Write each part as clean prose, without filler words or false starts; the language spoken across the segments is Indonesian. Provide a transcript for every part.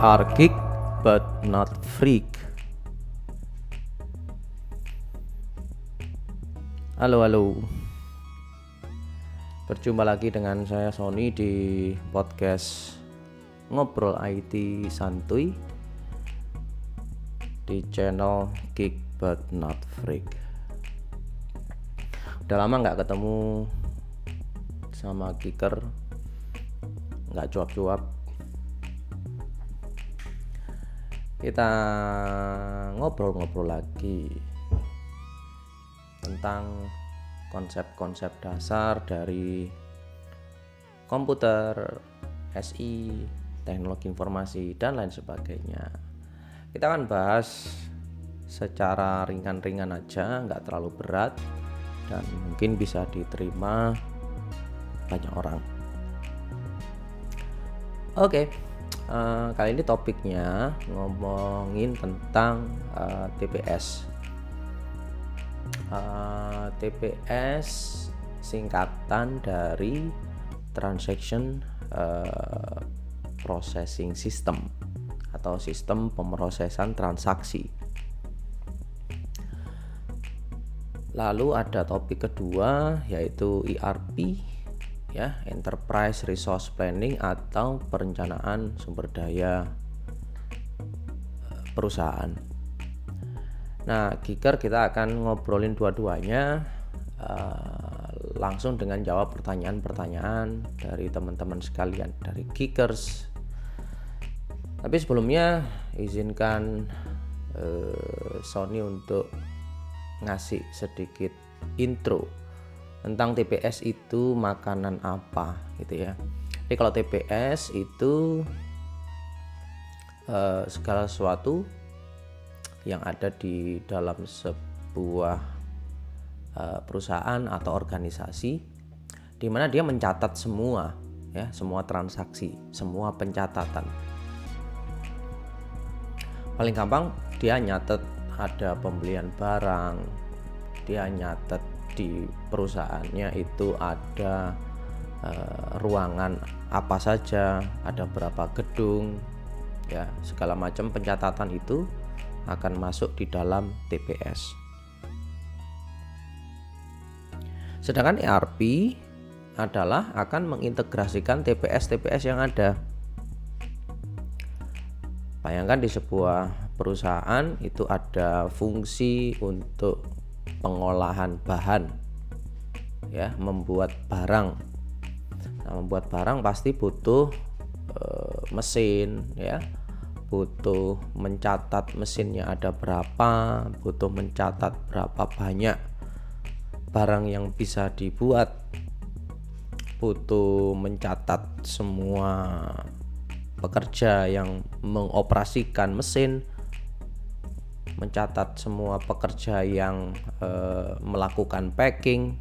are geek but not freak. Halo. Berjumpa lagi dengan saya Sony di podcast Ngobrol IT Santuy di channel Geek but not freak. Udah lama nggak ketemu sama geeker, nggak cuap-cuap. Kita ngobrol-ngobrol lagi tentang konsep-konsep dasar dari komputer, SI, teknologi informasi, dan lain sebagainya. Kita akan bahas secara ringan-ringan aja, nggak terlalu berat, dan mungkin bisa diterima banyak orang. Oke. Kali ini topiknya ngomongin tentang TPS. TPS singkatan dari Transaction Processing System atau sistem pemrosesan transaksi. Lalu ada topik kedua yaitu ERP, ya, Enterprise Resource Planning atau perencanaan sumber daya perusahaan. Nah, geeker kita akan ngobrolin dua-duanya langsung dengan jawab pertanyaan-pertanyaan dari teman-teman sekalian, dari geekers. Tapi sebelumnya izinkan Sony untuk ngasih sedikit intro tentang TPS itu makanan apa gitu ya. Jadi kalau TPS itu segala sesuatu yang ada di dalam sebuah perusahaan atau organisasi di mana dia mencatat semua, ya, semua transaksi, semua pencatatan. Paling gampang dia nyatet ada pembelian barang, dia nyatet di perusahaannya itu ada ruangan apa saja, ada berapa gedung, ya, segala macam pencatatan itu akan masuk di dalam TPS. Sedangkan ERP adalah akan mengintegrasikan TPS yang ada. Bayangkan di sebuah perusahaan itu ada fungsi untuk pengolahan bahan, ya, membuat barang. Nah, membuat barang pasti butuh mesin, ya, butuh mencatat mesinnya ada berapa, butuh mencatat berapa banyak barang yang bisa dibuat, butuh mencatat semua pekerja yang mengoperasikan mesin, mencatat semua pekerja yang melakukan packing,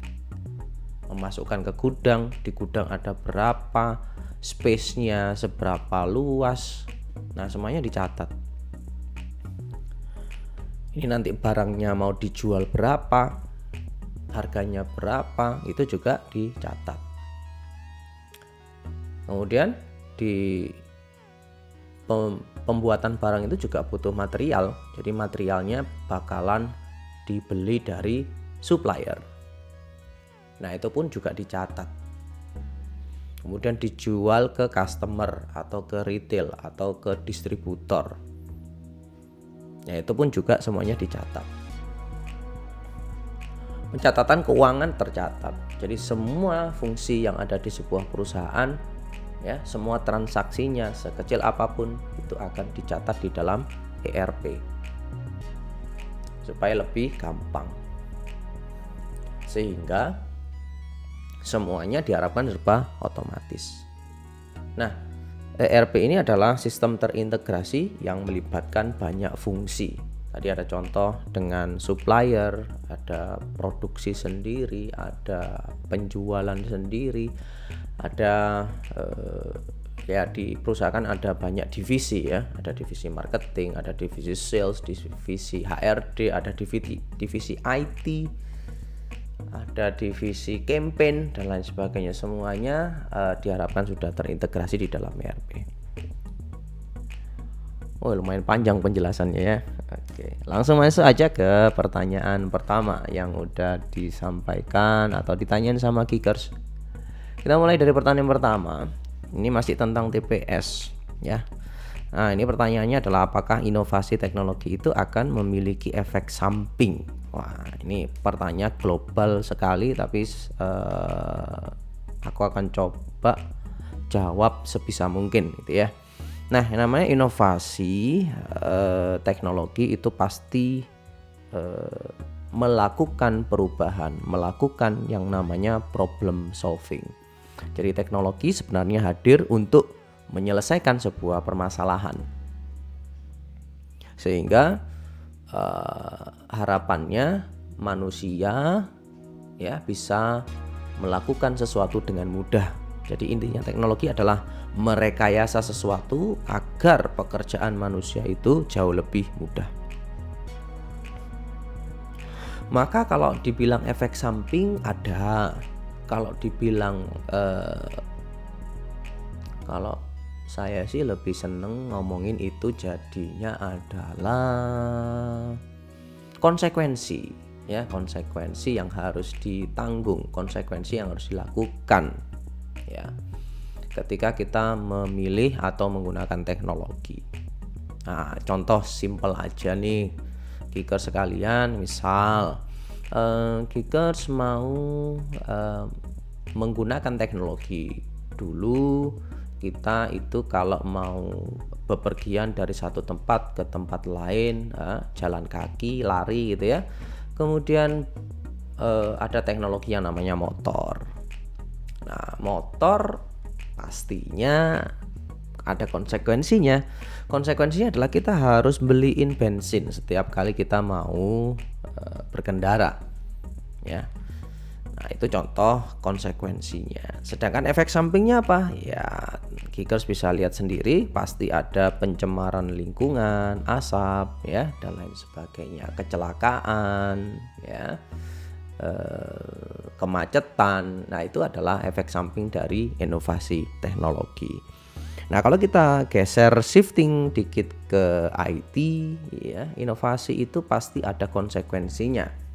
memasukkan ke gudang, di gudang ada berapa, space-nya seberapa luas. Nah, semuanya dicatat. Ini nanti barangnya mau dijual berapa, harganya berapa, itu juga dicatat. Kemudian di pembuatan barang itu juga butuh material. Jadi materialnya bakalan dibeli dari supplier. Nah, itu pun juga dicatat. Kemudian dijual ke customer atau ke retail atau ke distributor. Ya, itu pun juga semuanya dicatat. Pencatatan keuangan tercatat. Jadi semua fungsi yang ada di sebuah perusahaan, ya, semua transaksinya sekecil apapun itu akan dicatat di dalam ERP supaya lebih gampang, sehingga semuanya diharapkan serba otomatis. Nah, ERP ini adalah sistem terintegrasi yang melibatkan banyak fungsi. Tadi ada contoh dengan supplier, ada produksi sendiri, ada penjualan sendiri, ada ya, di perusahaan ada banyak divisi, ya, ada divisi marketing, ada divisi sales, divisi HRD, ada divisi IT, ada divisi campaign dan lain sebagainya. Semuanya diharapkan sudah terintegrasi di dalam ERP. Oh, lumayan panjang penjelasannya ya. Oke, langsung masuk aja ke pertanyaan pertama yang udah disampaikan atau ditanyain sama Geekers. Kita mulai dari pertanyaan pertama. Ini masih tentang TPS ya. Nah, ini pertanyaannya adalah apakah inovasi teknologi itu akan memiliki efek samping? Wah, ini pertanyaan global sekali, tapi aku akan coba jawab sebisa mungkin gitu ya. Nah, yang namanya inovasi teknologi itu pasti melakukan perubahan, melakukan yang namanya problem solving. Jadi teknologi sebenarnya hadir untuk menyelesaikan sebuah permasalahan. Sehingga harapannya manusia ya bisa melakukan sesuatu dengan mudah. Jadi intinya teknologi adalah merekayasa sesuatu agar pekerjaan manusia itu jauh lebih mudah. Maka kalau dibilang efek samping ada, kalau dibilang kalau saya sih lebih seneng ngomongin itu jadinya adalah konsekuensi ya, konsekuensi yang harus ditanggung, konsekuensi yang harus dilakukan ya ketika kita memilih atau menggunakan teknologi. Nah, contoh simple aja nih Geekers sekalian, misal Geekers mau menggunakan teknologi. Dulu kita itu kalau mau bepergian dari satu tempat ke tempat lain, jalan kaki, lari gitu ya. Kemudian ada teknologi yang namanya motor. Nah, motor pastinya ada konsekuensinya. Konsekuensinya adalah kita harus beliin bensin setiap kali kita mau berkendara ya. Nah, itu contoh konsekuensinya. Sedangkan efek sampingnya apa? Ya, Geekers bisa lihat sendiri, pasti ada pencemaran lingkungan, asap ya, dan lain sebagainya, kecelakaan ya, kemacetan. Nah, itu adalah efek samping dari inovasi teknologi. Nah, kalau kita geser shifting dikit ke IT ya, inovasi itu pasti ada konsekuensinya.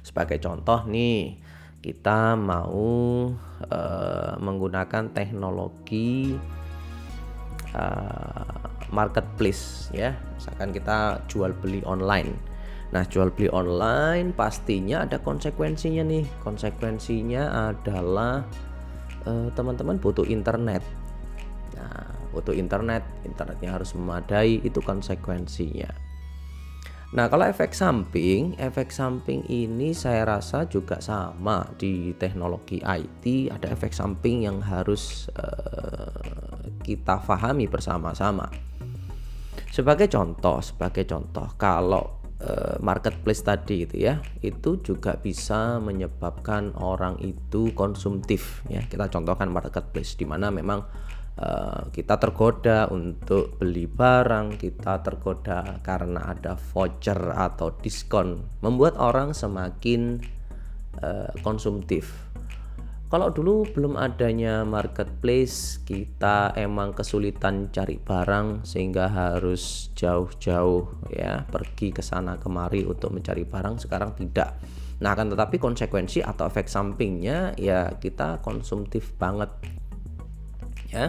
Sebagai contoh nih, kita mau menggunakan teknologi marketplace ya. Misalkan kita jual beli online. Nah, jual beli online pastinya ada konsekuensinya nih. Konsekuensinya adalah teman-teman butuh internet. Nah, butuh internetnya harus memadai, itu konsekuensinya. Nah, kalau efek samping ini saya rasa juga sama di teknologi IT. Ada efek samping yang harus kita pahami bersama-sama. Sebagai contoh, kalau marketplace tadi itu ya, itu juga bisa menyebabkan orang itu konsumtif ya. Kita contohkan marketplace di mana memang kita tergoda untuk beli barang, kita tergoda karena ada voucher atau diskon, membuat orang semakin konsumtif. Kalau dulu belum adanya marketplace, kita emang kesulitan cari barang sehingga harus jauh-jauh ya, pergi ke sana kemari untuk mencari barang. Sekarang tidak. Nah, akan tetapi konsekuensi atau efek sampingnya ya kita konsumtif banget. Ya.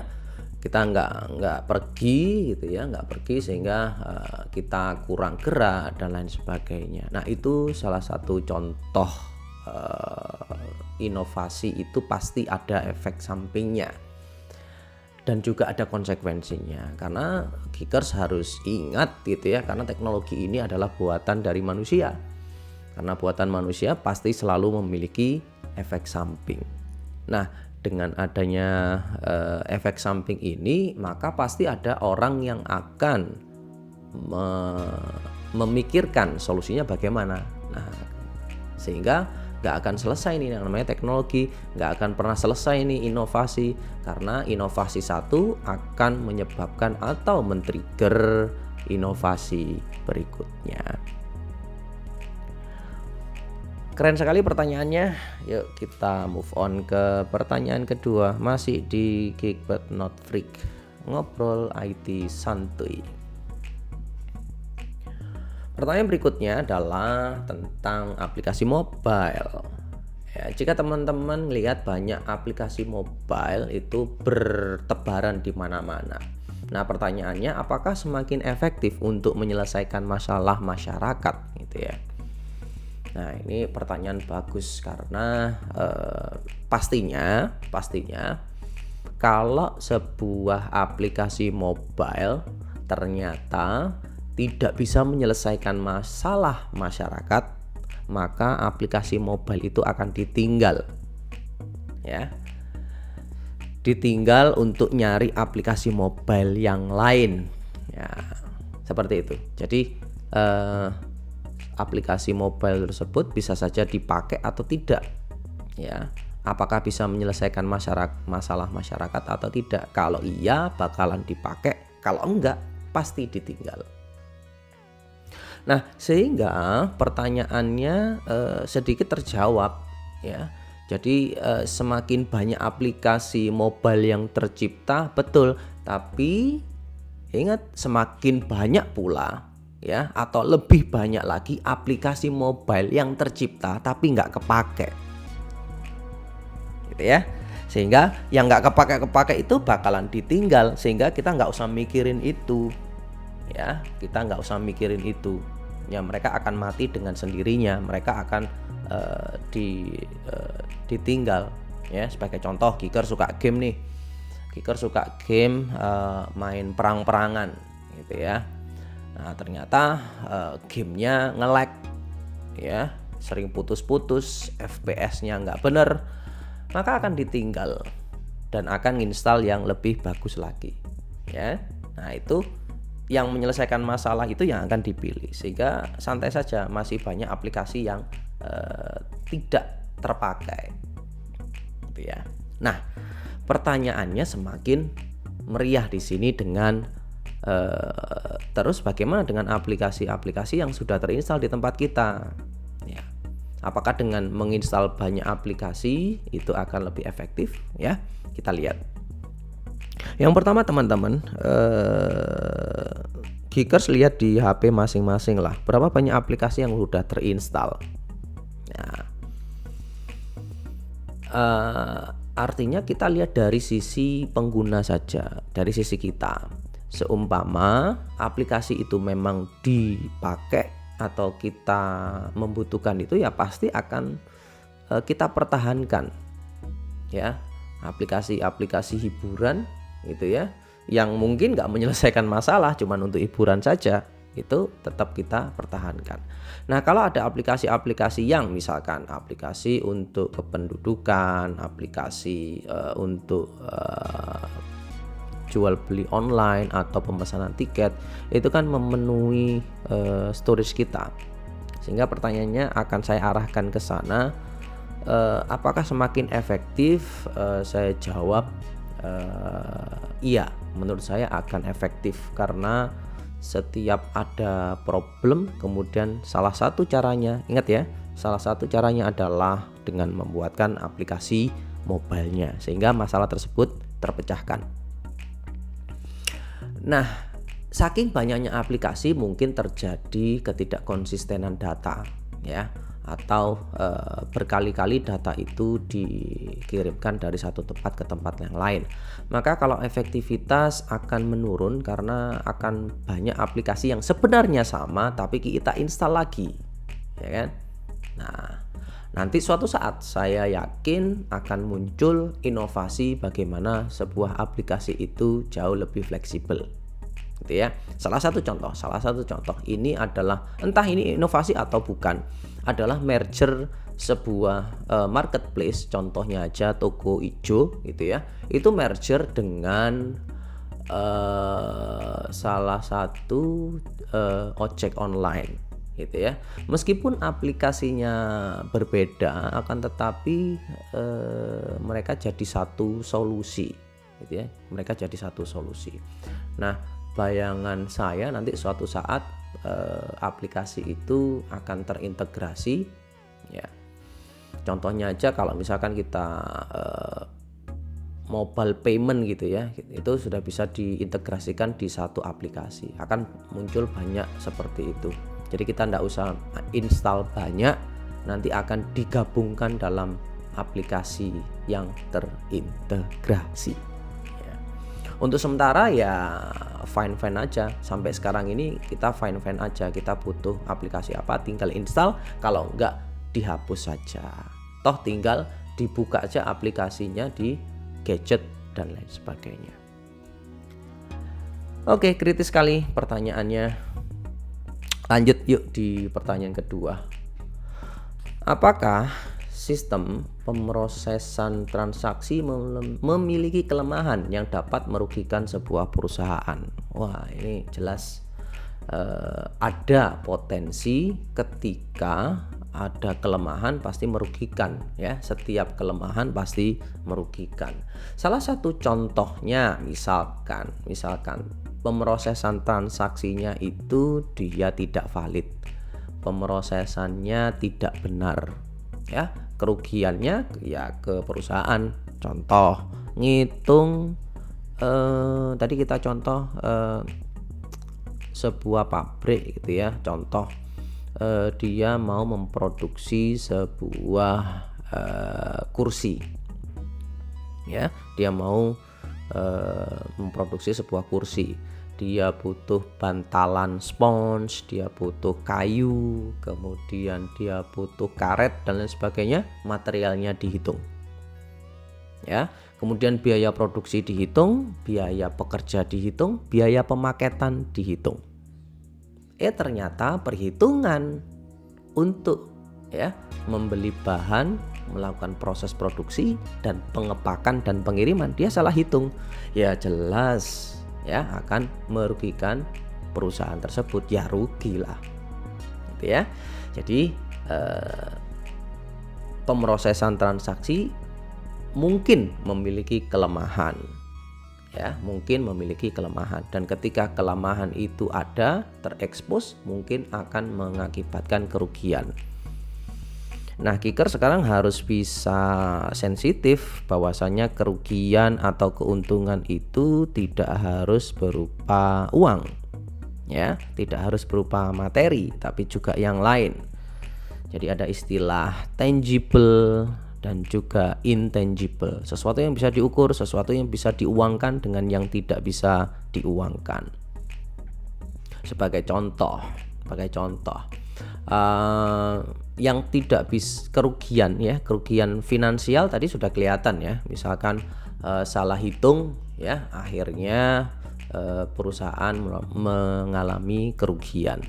Kita nggak pergi gitu ya, sehingga kita kurang gerak dan lain sebagainya. Nah, itu salah satu contoh inovasi itu pasti ada efek sampingnya dan juga ada konsekuensinya, karena Geekers harus ingat gitu ya, karena teknologi ini adalah buatan dari manusia. Karena buatan manusia pasti selalu memiliki efek samping. Nah, dengan adanya efek samping ini, maka pasti ada orang yang akan memikirkan solusinya bagaimana. Nah, sehingga nggak akan selesai nih yang namanya teknologi, nggak akan pernah selesai nih inovasi, karena inovasi satu akan menyebabkan atau men-trigger inovasi berikutnya. Keren sekali pertanyaannya. Yuk kita move on ke pertanyaan kedua, masih di Geek but not Freak. ngobrol IT santuy. Pertanyaan berikutnya adalah tentang aplikasi mobile. Ya, jika teman-teman lihat banyak aplikasi mobile itu bertebaran di mana-mana. Nah, pertanyaannya apakah semakin efektif untuk menyelesaikan masalah masyarakat gitu ya. Nah, ini pertanyaan bagus karena pastinya kalau sebuah aplikasi mobile ternyata tidak bisa menyelesaikan masalah masyarakat, maka aplikasi mobile itu akan ditinggal. Ya. Ditinggal untuk nyari aplikasi mobile yang lain. Ya, seperti itu. Jadi aplikasi mobile tersebut bisa saja dipakai atau tidak. Ya. Apakah bisa menyelesaikan masalah masyarakat atau tidak? Kalau iya bakalan dipakai, kalau enggak pasti ditinggal. Nah, sehingga pertanyaannya sedikit terjawab ya. Jadi semakin banyak aplikasi mobile yang tercipta, betul, tapi ingat semakin banyak pula ya atau lebih banyak lagi aplikasi mobile yang tercipta tapi nggak kepake. Gitu ya. Sehingga yang nggak kepake itu bakalan ditinggal, sehingga kita nggak usah mikirin itu. Ya, kita nggak usah mikirin itu. Ya, mereka akan mati dengan sendirinya, mereka akan ditinggal. Ya, sebagai contoh, Kicker suka game nih. Kicker suka game main perang-perangan gitu ya. Nah, ternyata gamenya nge-lag ya, sering putus-putus, FPS-nya nggak bener, maka akan ditinggal dan akan install yang lebih bagus lagi ya. Nah, itu yang menyelesaikan masalah itu yang akan dipilih, sehingga santai saja masih banyak aplikasi yang tidak terpakai gitu ya. Nah, pertanyaannya semakin meriah di sini dengan terus bagaimana dengan aplikasi-aplikasi yang sudah terinstal di tempat kita ya. Apakah dengan menginstal banyak aplikasi itu akan lebih efektif ya? Kita lihat. Yang pertama teman-teman, Geekers lihat di HP masing-masing lah, berapa banyak aplikasi yang sudah terinstal. Nah, artinya kita lihat dari sisi pengguna saja, dari sisi kita. Seumpama aplikasi itu memang dipakai atau kita membutuhkan itu, ya pasti akan kita pertahankan ya. Aplikasi-aplikasi hiburan gitu ya, yang mungkin nggak menyelesaikan masalah, cuman untuk hiburan saja, itu tetap kita pertahankan. Nah, kalau ada aplikasi-aplikasi yang misalkan aplikasi untuk kependudukan, aplikasi untuk jual beli online atau pemesanan tiket, itu kan memenuhi storage kita. Sehingga pertanyaannya akan saya arahkan ke sana. Apakah semakin efektif? Saya jawab iya, menurut saya akan efektif, karena setiap ada problem kemudian salah satu caranya, ingat ya, salah satu caranya adalah dengan membuatkan aplikasi mobilenya sehingga masalah tersebut terpecahkan. Nah, saking banyaknya aplikasi mungkin terjadi ketidakkonsistenan data ya, atau berkali-kali data itu dikirimkan dari satu tempat ke tempat yang lain. Maka kalau efektivitas akan menurun karena akan banyak aplikasi yang sebenarnya sama tapi kita install lagi, ya kan? Nah, nanti suatu saat saya yakin akan muncul inovasi bagaimana sebuah aplikasi itu jauh lebih fleksibel. Gitu ya. Salah satu contoh ini adalah, entah ini inovasi atau bukan, adalah merger sebuah marketplace, contohnya aja Toko Ijo gitu ya. Itu merger dengan salah satu ojek online gitu ya. Meskipun aplikasinya berbeda, akan tetapi mereka jadi satu solusi gitu ya. Mereka jadi satu solusi. Nah, bayangan saya nanti suatu saat aplikasi itu akan terintegrasi ya. Contohnya aja kalau misalkan kita mobile payment gitu ya, itu sudah bisa diintegrasikan di satu aplikasi. Akan muncul banyak seperti itu. Jadi kita tidak usah install banyak, nanti akan digabungkan dalam aplikasi yang terintegrasi. Ya. Untuk sementara ya fine-fine aja. Sampai sekarang ini kita fine-fine aja. Kita butuh aplikasi apa, tinggal install. Kalau enggak, dihapus saja. Toh tinggal dibuka aja aplikasinya di gadget dan lain sebagainya. Oke, kritis sekali pertanyaannya. Lanjut yuk di pertanyaan kedua. Apakah sistem pemrosesan transaksi memiliki kelemahan yang dapat merugikan sebuah perusahaan? Wah, ini jelas ada potensi ketika ada kelemahan pasti merugikan ya. Setiap kelemahan pasti merugikan. Salah satu contohnya misalkan pemrosesan transaksinya itu dia tidak valid. Pemrosesannya tidak benar ya. Kerugiannya ya ke perusahaan. Contoh ngitung tadi kita contoh sebuah pabrik gitu ya. Contoh dia mau memproduksi sebuah kursi ya, dia mau memproduksi sebuah kursi, dia butuh bantalan spons, dia butuh kayu, kemudian dia butuh karet dan lain sebagainya. Materialnya dihitung ya, kemudian biaya produksi dihitung, biaya pekerja dihitung, biaya pemaketan dihitung. Ternyata perhitungan untuk ya membeli bahan, melakukan proses produksi dan pengepakan dan pengiriman dia salah hitung. Ya jelas ya akan merugikan perusahaan tersebut, ya rugilah. Gitu ya. Jadi pemrosesan transaksi mungkin memiliki kelemahan. Ya, mungkin memiliki kelemahan, dan ketika kelemahan itu ada terekspos mungkin akan mengakibatkan kerugian. Nah, kicker sekarang harus bisa sensitif bahwasanya kerugian atau keuntungan itu tidak harus berupa uang. Ya, tidak harus berupa materi, tapi juga yang lain. Jadi ada istilah tangible dan juga intangible, sesuatu yang bisa diukur, sesuatu yang bisa diuangkan dengan yang tidak bisa diuangkan. Sebagai contoh, yang tidak bisa kerugian ya, kerugian finansial tadi sudah kelihatan ya, misalkan salah hitung ya, akhirnya perusahaan mengalami kerugian.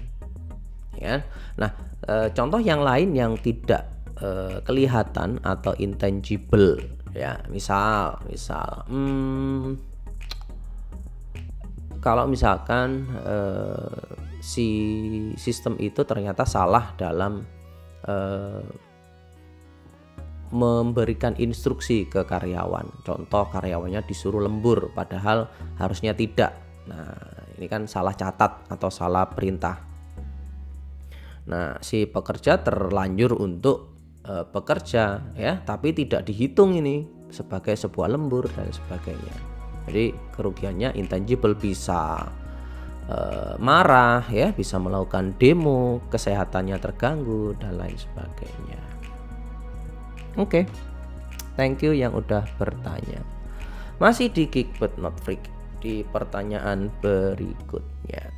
Ya, nah contoh yang lain yang tidak kelihatan atau intangible ya, misal kalau misalkan si sistem itu ternyata salah dalam memberikan instruksi ke karyawan. Contoh karyawannya disuruh lembur padahal harusnya tidak. Nah, ini kan salah catat atau salah perintah. Nah, si pekerja terlanjur untuk bekerja ya, tapi tidak dihitung ini sebagai sebuah lembur dan sebagainya. Jadi kerugiannya intangible, bisa marah ya, bisa melakukan demo, kesehatannya terganggu dan lain sebagainya. Oke. Thank you yang udah bertanya. Masih di Geek but not Freak, di pertanyaan berikutnya.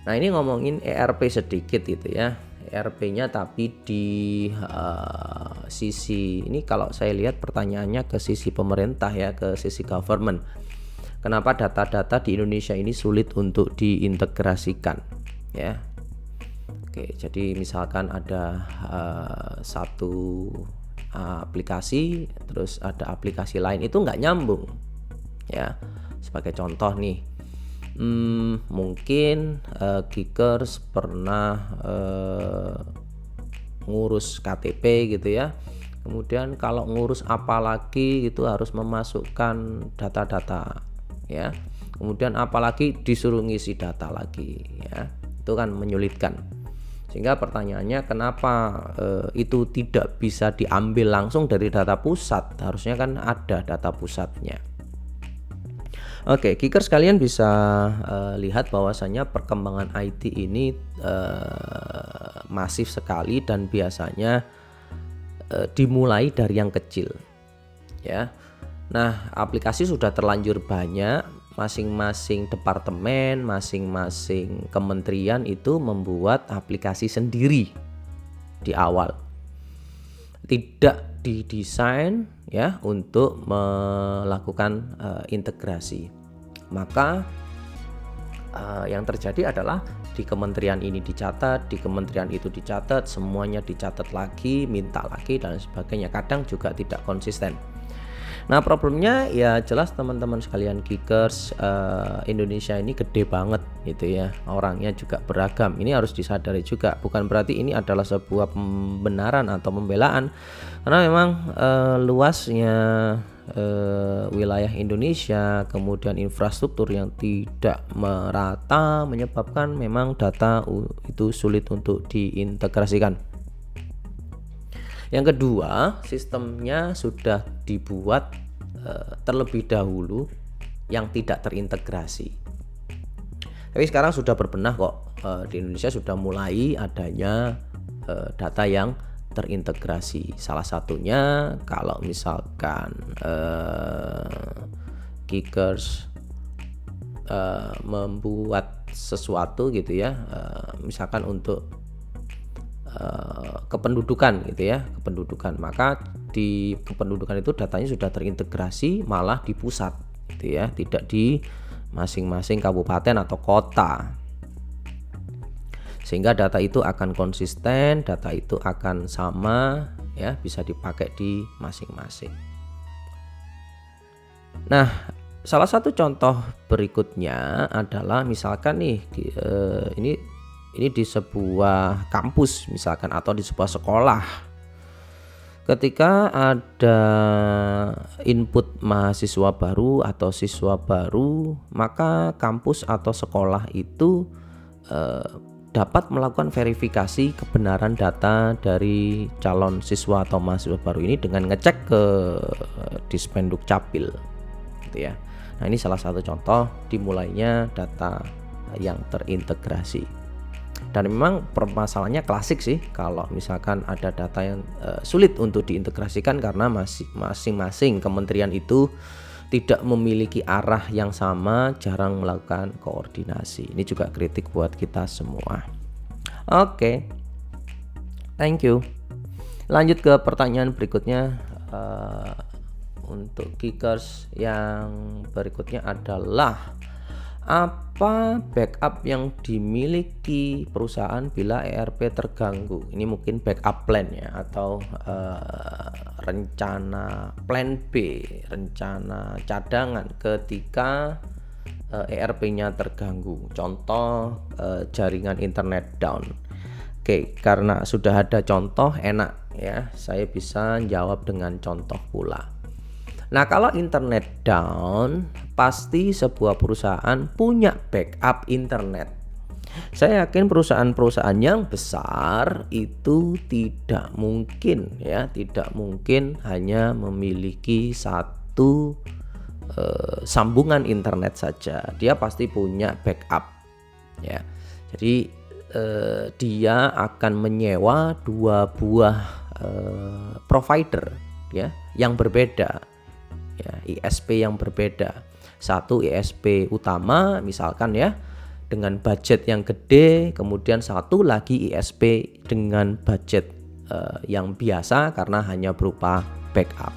Nah, ini ngomongin ERP sedikit gitu ya. ERP-nya tapi di sisi ini, kalau saya lihat pertanyaannya ke sisi pemerintah ya, ke sisi government. Kenapa data-data di Indonesia ini sulit untuk diintegrasikan ya? Oke, jadi misalkan ada satu aplikasi, terus ada aplikasi lain itu nggak nyambung ya. Sebagai contoh nih, mungkin Geekers pernah ngurus KTP gitu ya. Kemudian kalau ngurus apa lagi itu harus memasukkan data-data ya. Kemudian apalagi disuruh ngisi data lagi ya. Itu kan menyulitkan. Sehingga pertanyaannya kenapa itu tidak bisa diambil langsung dari data pusat? Harusnya kan ada data pusatnya. Oke, Geekers kalian bisa lihat bahwasanya perkembangan IT ini masif sekali dan biasanya dimulai dari yang kecil, ya. Nah, aplikasi sudah terlanjur banyak, masing-masing departemen, masing-masing kementerian itu membuat aplikasi sendiri di awal. Tidak didesain ya untuk melakukan integrasi. Maka yang terjadi adalah di kementerian ini dicatat, di kementerian itu dicatat, semuanya dicatat lagi, minta lagi dan sebagainya. Kadang juga tidak konsisten. Nah, problemnya ya jelas teman-teman sekalian Geekers, Indonesia ini gede banget gitu ya. Orangnya juga beragam. Ini harus disadari juga. Bukan berarti ini adalah sebuah pembenaran atau pembelaan. Karena memang luasnya wilayah Indonesia, kemudian infrastruktur yang tidak merata menyebabkan memang data itu sulit untuk diintegrasikan. Yang kedua, sistemnya sudah dibuat terlebih dahulu yang tidak terintegrasi. Tapi sekarang sudah berbenah kok, di Indonesia sudah mulai adanya data yang terintegrasi. Salah satunya kalau misalkan Geekers membuat sesuatu gitu ya, misalkan untuk kependudukan gitu ya, kependudukan, maka di kependudukan itu datanya sudah terintegrasi malah di pusat gitu ya, tidak di masing-masing kabupaten atau kota, sehingga data itu akan konsisten, data itu akan sama ya, bisa dipakai di masing-masing. Nah, salah satu contoh berikutnya adalah misalkan nih ini di sebuah kampus misalkan atau di sebuah sekolah. Ketika ada input mahasiswa baru atau siswa baru, maka kampus atau sekolah itu dapat melakukan verifikasi kebenaran data dari calon siswa atau mahasiswa baru ini dengan ngecek ke Dispenduk Capil gitu ya. Nah, ini salah satu contoh dimulainya data yang terintegrasi. Dan memang permasalahannya klasik sih kalau misalkan ada data yang sulit untuk diintegrasikan karena masing-masing kementerian itu tidak memiliki arah yang sama, jarang melakukan koordinasi. Ini juga kritik buat kita semua. Oke, thank you. Lanjut ke pertanyaan berikutnya. Untuk Geekers yang berikutnya adalah apa backup yang dimiliki perusahaan bila ERP terganggu? Ini mungkin backup plan ya, atau rencana plan B, rencana cadangan ketika ERP-nya terganggu. Contoh jaringan internet down. Oke, karena sudah ada contoh enak ya, saya bisa jawab dengan contoh pula. Nah, kalau internet down, pasti sebuah perusahaan punya backup internet. Saya yakin perusahaan-perusahaan yang besar itu tidak mungkin hanya memiliki satu sambungan internet saja. Dia pasti punya backup ya. Jadi dia akan menyewa dua buah provider ya yang berbeda. Ya, ISP yang berbeda. Satu ISP utama misalkan ya dengan budget yang gede, kemudian satu lagi ISP dengan budget yang biasa karena hanya berupa backup.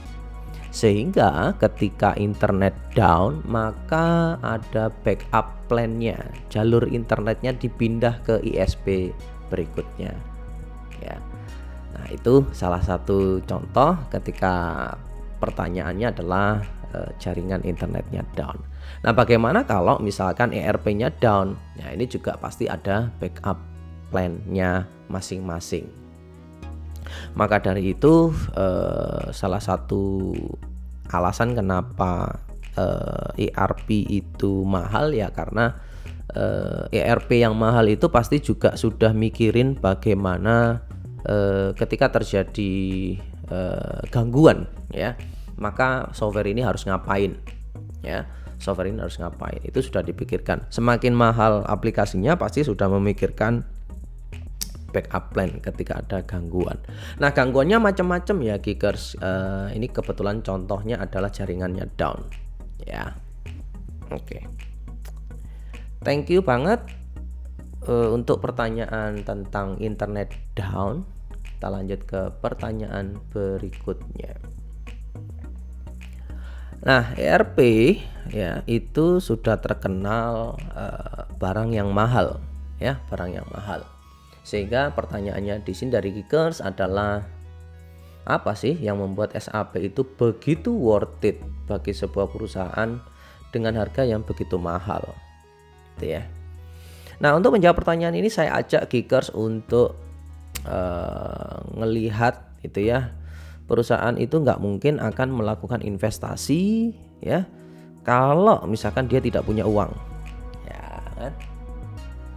Sehingga ketika internet down, maka ada backup plan-nya. Jalur internetnya dipindah ke ISP berikutnya. Ya. Nah, itu salah satu contoh ketika pertanyaannya adalah jaringan internetnya down. Nah, bagaimana kalau misalkan ERP-nya down? Nah, ini juga pasti ada backup plan-nya masing-masing. Maka dari itu salah satu alasan kenapa ERP itu mahal ya karena ERP yang mahal itu pasti juga sudah mikirin bagaimana ketika terjadi gangguan ya, maka software ini harus ngapain ya. Software ini harus ngapain, itu sudah dipikirkan. Semakin mahal aplikasinya pasti sudah memikirkan backup plan ketika ada gangguan. Nah, gangguannya macam-macam ya Geekers. Ini kebetulan contohnya adalah jaringannya down ya. Oke. Thank you banget untuk pertanyaan tentang internet down. Kita lanjut ke pertanyaan berikutnya. Nah, ERP ya itu sudah terkenal barang yang mahal ya, barang yang mahal. Sehingga pertanyaannya di sini dari Geekers adalah, apa sih yang membuat SAP itu begitu worth it bagi sebuah perusahaan dengan harga yang begitu mahal? Gitu ya. Nah, untuk menjawab pertanyaan ini saya ajak Geekers untuk ngelihat itu ya, perusahaan itu nggak mungkin akan melakukan investasi ya kalau misalkan dia tidak punya uang ya kan.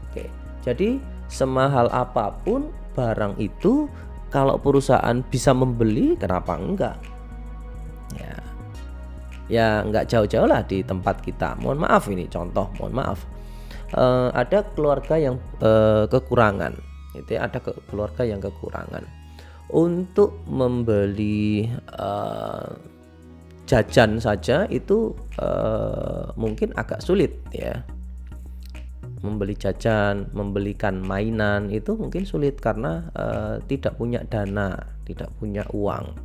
Oke, jadi semahal apapun barang itu, kalau perusahaan bisa membeli, kenapa enggak ya nggak jauh-jauh lah di tempat kita. Mohon maaf ini contoh, mohon maaf, ada keluarga yang kekurangan itu ya, ada keluarga yang kekurangan untuk membeli jajan saja itu mungkin agak sulit ya. Membeli jajan, membelikan mainan itu mungkin sulit karena tidak punya dana, tidak punya uang.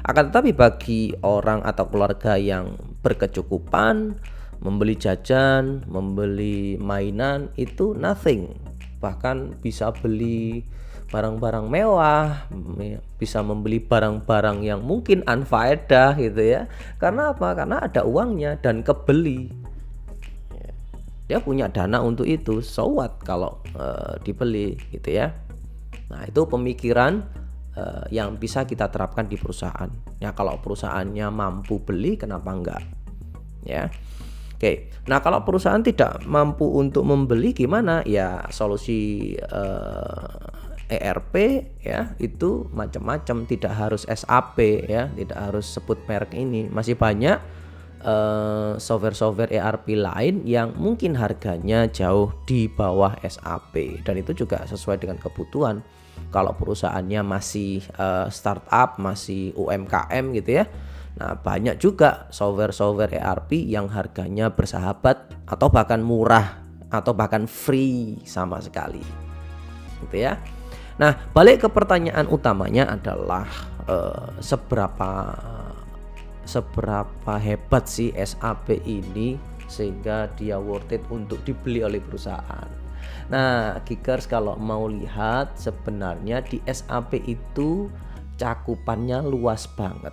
Akan tetapi bagi orang atau keluarga yang berkecukupan, membeli jajan, membeli mainan itu nothing. Bahkan bisa beli barang-barang mewah, bisa membeli barang-barang yang mungkin unfaedah gitu ya. Karena apa? Karena ada uangnya dan kebeli. Dia punya dana untuk itu, so what kalau dibeli gitu ya. Nah, itu pemikiran yang bisa kita terapkan di perusahaan. Ya, kalau perusahaannya mampu beli, kenapa enggak? Ya. Oke. Nah, kalau perusahaan tidak mampu untuk membeli gimana? Ya, solusi ERP ya itu macam-macam, tidak harus SAP ya, tidak harus sebut merek ini. Masih banyak software-software ERP lain yang mungkin harganya jauh di bawah SAP, dan itu juga sesuai dengan kebutuhan. Kalau perusahaannya masih startup, masih UMKM gitu ya, nah banyak juga software-software ERP yang harganya bersahabat atau bahkan murah atau bahkan free sama sekali gitu ya. Nah, balik ke pertanyaan utamanya adalah seberapa hebat sih SAP ini sehingga dia worth it untuk dibeli oleh perusahaan. Nah, Geekers kalau mau lihat sebenarnya di SAP itu cakupannya luas banget.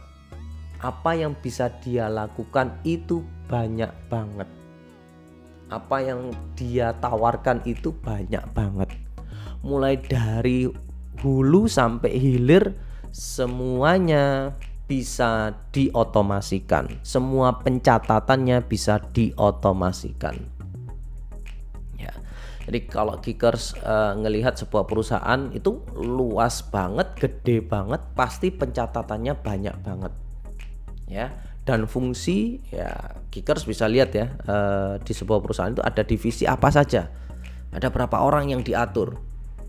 Apa yang bisa dia lakukan itu banyak banget. Apa yang dia tawarkan itu banyak banget. Mulai dari hulu sampai hilir semuanya bisa diotomasikan. Semua pencatatannya bisa diotomasikan. Ya. Jadi kalau Geekers ngelihat sebuah perusahaan itu luas banget, gede banget, pasti pencatatannya banyak banget. Ya. Dan fungsi ya Geekers bisa lihat ya, di sebuah perusahaan itu ada divisi apa saja. Ada berapa orang yang diatur,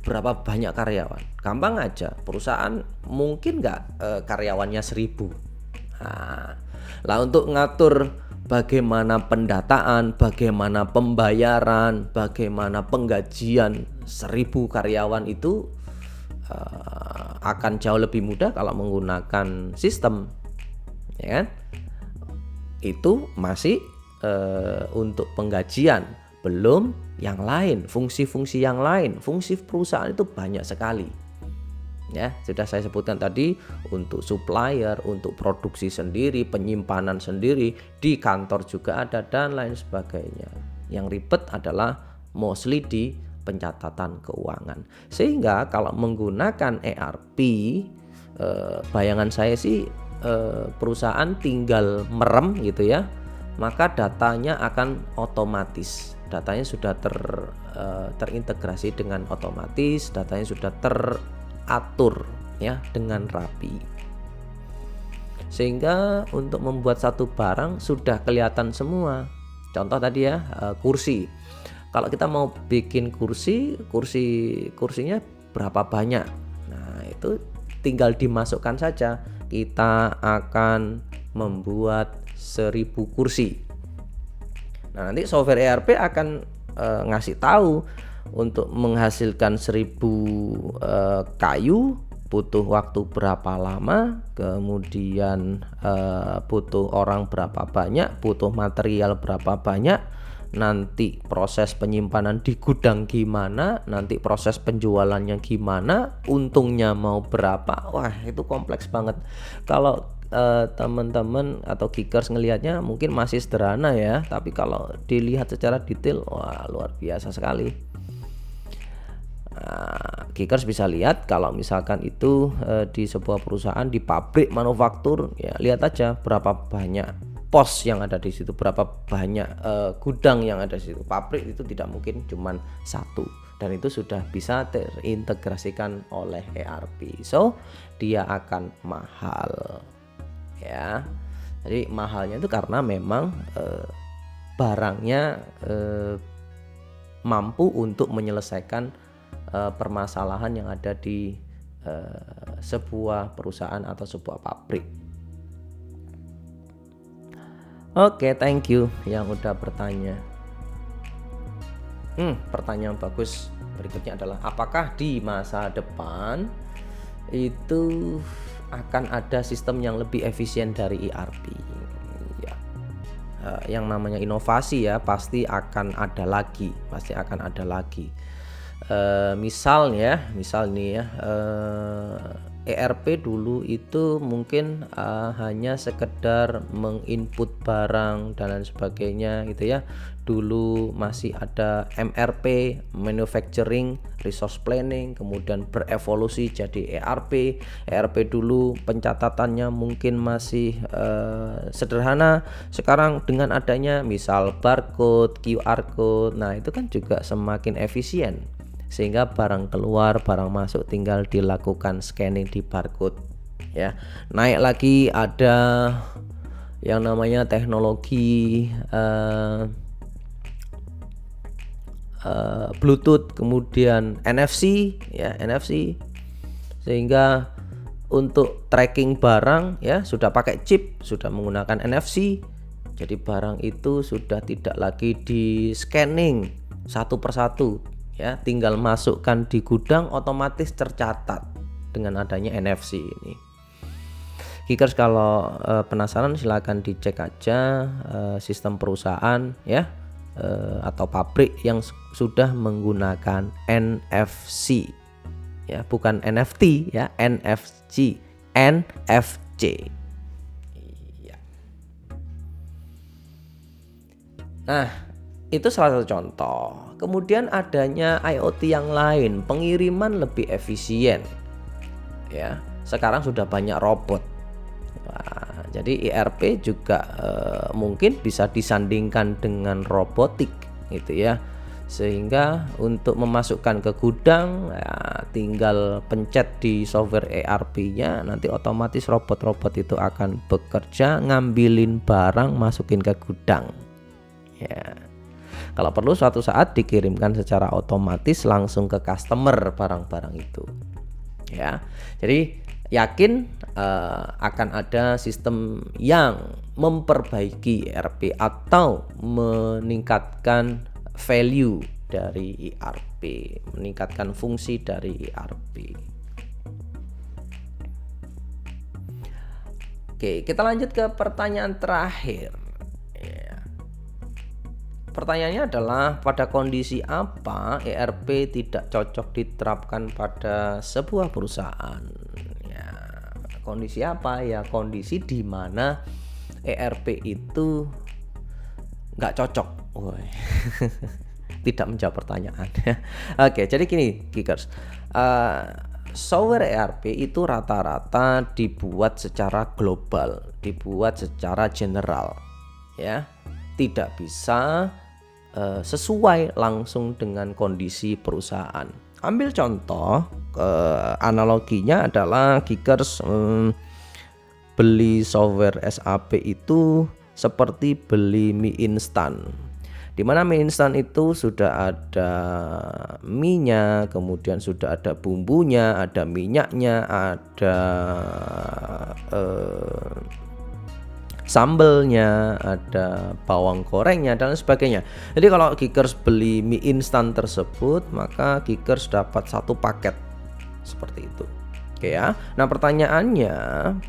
berapa banyak karyawan. Gampang aja, perusahaan mungkin nggak karyawannya 1000. Nah, untuk ngatur bagaimana pendataan, bagaimana pembayaran, bagaimana penggajian 1000 karyawan itu akan jauh lebih mudah kalau menggunakan sistem, ya kan? Itu masih untuk penggajian, belum yang lain, fungsi-fungsi yang lain. Fungsi perusahaan itu banyak sekali. Ya, sudah saya sebutkan tadi, untuk supplier, untuk produksi sendiri, penyimpanan sendiri, di kantor juga ada dan lain sebagainya. Yang ribet adalah mostly di pencatatan keuangan. Sehingga kalau menggunakan ERP, bayangan saya sih perusahaan tinggal merem gitu ya, maka datanya akan otomatis. Datanya sudah terintegrasi dengan otomatis, datanya sudah teratur ya dengan rapi. Sehingga untuk membuat satu barang sudah kelihatan semua. Contoh tadi ya, kursi. Kalau kita mau bikin kursinya berapa banyak. Nah, itu tinggal dimasukkan saja. Kita akan membuat 1000 kursi. Nah, nanti software ERP akan ngasih tahu untuk menghasilkan 1000 kayu butuh waktu berapa lama, kemudian butuh orang berapa banyak, butuh material berapa banyak, nanti proses penyimpanan di gudang gimana, nanti proses penjualannya gimana, untungnya mau berapa. Wah, itu kompleks banget. Kalau teman-teman atau geekers ngelihatnya mungkin masih sederhana ya, tapi kalau dilihat secara detail, wah luar biasa sekali. Geekers bisa lihat kalau misalkan itu di sebuah perusahaan, di pabrik manufaktur, ya lihat aja berapa banyak pos yang ada di situ, berapa banyak gudang yang ada di situ. Pabrik itu tidak mungkin cuman satu, dan itu sudah bisa terintegrasikan oleh ERP. So dia akan mahal ya. Jadi mahalnya itu karena memang barangnya mampu untuk menyelesaikan permasalahan yang ada di sebuah perusahaan atau sebuah pabrik. Oke, thank you yang udah bertanya. Pertanyaan bagus berikutnya adalah, apakah di masa depan itu akan ada sistem yang lebih efisien dari ERP? Ya, yang namanya inovasi ya pasti akan ada lagi, misal nih ya, ERP dulu itu mungkin hanya sekedar menginput barang dan lain sebagainya gitu ya. Dulu masih ada MRP, manufacturing resource planning, kemudian berevolusi jadi ERP. ERP dulu pencatatannya mungkin masih sederhana. Sekarang dengan adanya misal barcode, QR code, nah itu kan juga semakin efisien, sehingga barang keluar, barang masuk tinggal dilakukan scanning di barcode ya. Naik lagi ada yang namanya teknologi Bluetooth, kemudian NFC ya, NFC, sehingga untuk tracking barang ya sudah pakai chip, sudah menggunakan NFC. Jadi barang itu sudah tidak lagi di scanning satu persatu ya, tinggal masukkan di gudang otomatis tercatat dengan adanya NFC ini. Geekers kalau penasaran silahkan dicek aja sistem perusahaan ya atau pabrik yang sudah menggunakan NFC ya, bukan NFT ya, NFC. Iya. Nah, itu salah satu contoh. Kemudian adanya IoT yang lain, pengiriman lebih efisien ya. Sekarang sudah banyak robot. Wah, jadi ERP juga mungkin bisa disandingkan dengan robotik gitu ya. Sehingga untuk memasukkan ke gudang ya, tinggal pencet di software ERP-nya, nanti otomatis robot-robot itu akan bekerja ngambilin barang masukin ke gudang. Ya. Kalau perlu suatu saat dikirimkan secara otomatis langsung ke customer barang-barang itu. Ya. Jadi yakin akan ada sistem yang memperbaiki ERP atau meningkatkan value dari ERP, meningkatkan fungsi dari ERP. Oke, kita lanjut ke pertanyaan terakhir. Pertanyaannya adalah, pada kondisi apa ERP tidak cocok diterapkan pada sebuah perusahaan? Ya, kondisi apa ya? Kondisi di mana ERP itu nggak cocok. Tidak menjawab pertanyaan. Oke, jadi gini, geekers. Software ERP itu rata-rata dibuat secara global, dibuat secara general. ya, tidak bisa sesuai langsung dengan kondisi perusahaan. Ambil contoh, analoginya adalah Kickers beli software SAP itu seperti beli mie instan, di mana mie instan itu sudah ada mie-nya, kemudian sudah ada bumbunya, ada minyaknya, ada sambelnya, ada bawang gorengnya dan sebagainya. Jadi kalau Kickers beli mie instan tersebut, maka Kickers dapat satu paket seperti itu. Oke ya. Nah pertanyaannya,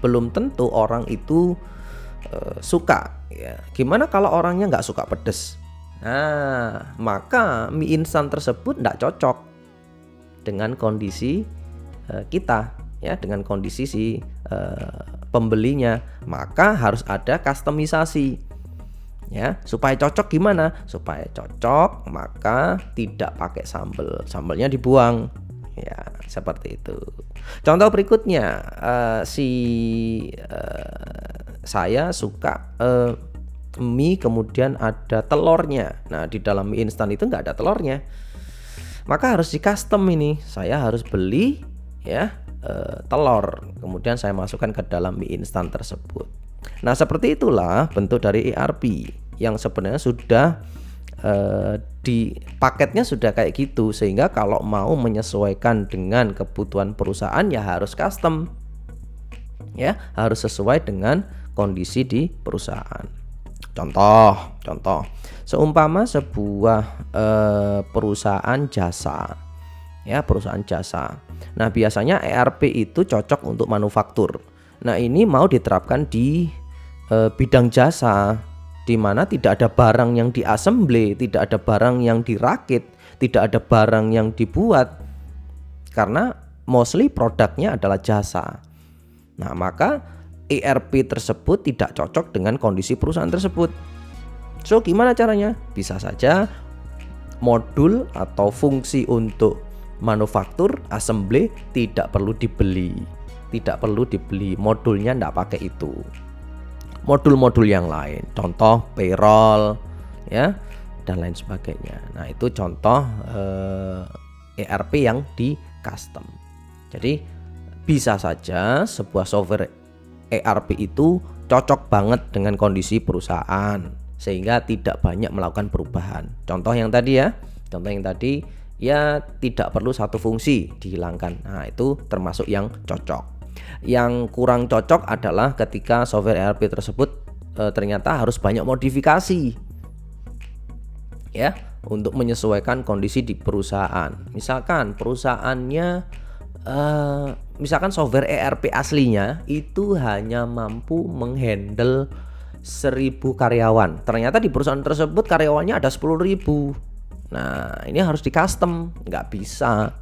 belum tentu orang itu suka ya. Gimana kalau orangnya nggak suka pedes? Nah maka mie instan tersebut nggak cocok dengan kondisi kita ya, dengan kondisi si pembelinya. Maka harus ada kustomisasi ya, supaya cocok. Gimana supaya cocok? Maka tidak pakai sambel, sambelnya dibuang ya, seperti itu. Contoh berikutnya, saya suka mie kemudian ada telurnya. Nah di dalam mie instan itu nggak ada telurnya, maka harus di custom ini. Saya harus beli ya telur, kemudian saya masukkan ke dalam mie instan tersebut. Nah seperti itulah bentuk dari ERP yang sebenarnya sudah di paketnya sudah kayak gitu, sehingga kalau mau menyesuaikan dengan kebutuhan perusahaan ya harus custom ya, harus sesuai dengan kondisi di perusahaan. Contoh seumpama sebuah perusahaan jasa ya, perusahaan jasa. Nah biasanya ERP itu cocok untuk manufaktur. Nah ini mau diterapkan di bidang jasa, di mana tidak ada barang yang diassemble, tidak ada barang yang dirakit, tidak ada barang yang dibuat, karena mostly produknya adalah jasa. Nah maka ERP tersebut tidak cocok dengan kondisi perusahaan tersebut. So gimana caranya? Bisa saja modul atau fungsi untuk manufaktur, assembly tidak perlu dibeli, modulnya tidak pakai itu. Modul-modul yang lain, contoh payroll ya dan lain sebagainya. Nah itu contoh ERP yang di custom. Jadi bisa saja sebuah software ERP itu cocok banget dengan kondisi perusahaan, sehingga tidak banyak melakukan perubahan. Contoh yang tadi ya tidak perlu satu fungsi dihilangkan. Nah itu termasuk yang cocok. Yang kurang cocok adalah ketika software ERP tersebut ternyata harus banyak modifikasi ya, untuk menyesuaikan kondisi di perusahaan. Misalkan perusahaannya misalkan software ERP aslinya itu hanya mampu menghandle 1000 karyawan. Ternyata di perusahaan tersebut karyawannya ada 10.000. Nah ini harus di custom, nggak bisa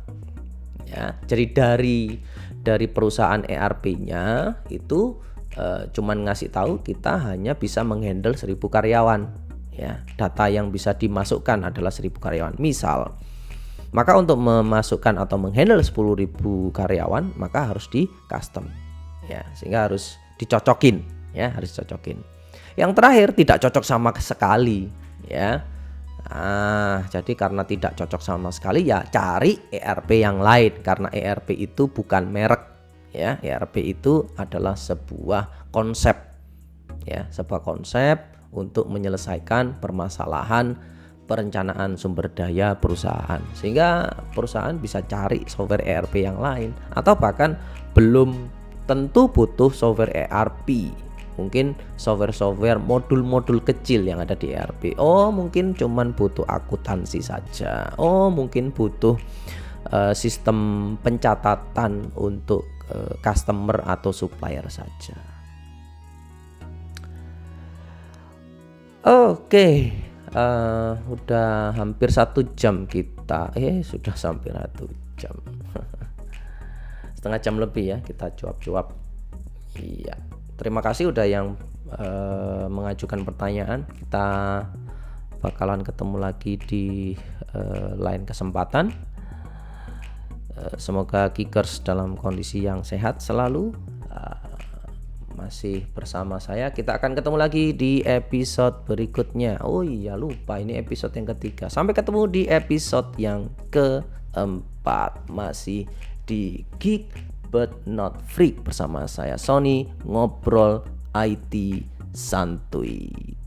ya. Jadi dari perusahaan ERP-nya itu cuman ngasih tahu kita hanya bisa menghandle 1000 karyawan ya. Data yang bisa dimasukkan adalah 1000 karyawan misal. Maka untuk memasukkan atau menghandle 10.000 karyawan maka harus di custom ya, sehingga harus dicocokin ya, harus dicocokin. Yang terakhir tidak cocok sama sekali ya. Jadi karena tidak cocok sama sekali ya cari ERP yang lain, karena ERP itu bukan merek ya. ERP itu adalah sebuah konsep ya, sebuah konsep untuk menyelesaikan permasalahan perencanaan sumber daya perusahaan, sehingga perusahaan bisa cari software ERP yang lain, atau bahkan belum tentu butuh software ERP. Mungkin software modul-modul kecil yang ada di ERP. Oh mungkin cuman butuh akuntansi saja. Oh mungkin butuh sistem pencatatan untuk customer atau supplier saja. Oke, udah hampir 1 jam kita. Sudah hampir 1 jam. Setengah jam lebih ya kita cuap-cuap. Iya. Terima kasih udah yang mengajukan pertanyaan. Kita bakalan ketemu lagi di lain kesempatan. Semoga Kickers dalam kondisi yang sehat selalu. masih bersama saya. Kita akan ketemu lagi di episode berikutnya. Oh iya, lupa, ini episode yang ketiga. Sampai ketemu di episode yang keempat. Masih di Geek But Not Freak bersama saya Sony, ngobrol IT santuy.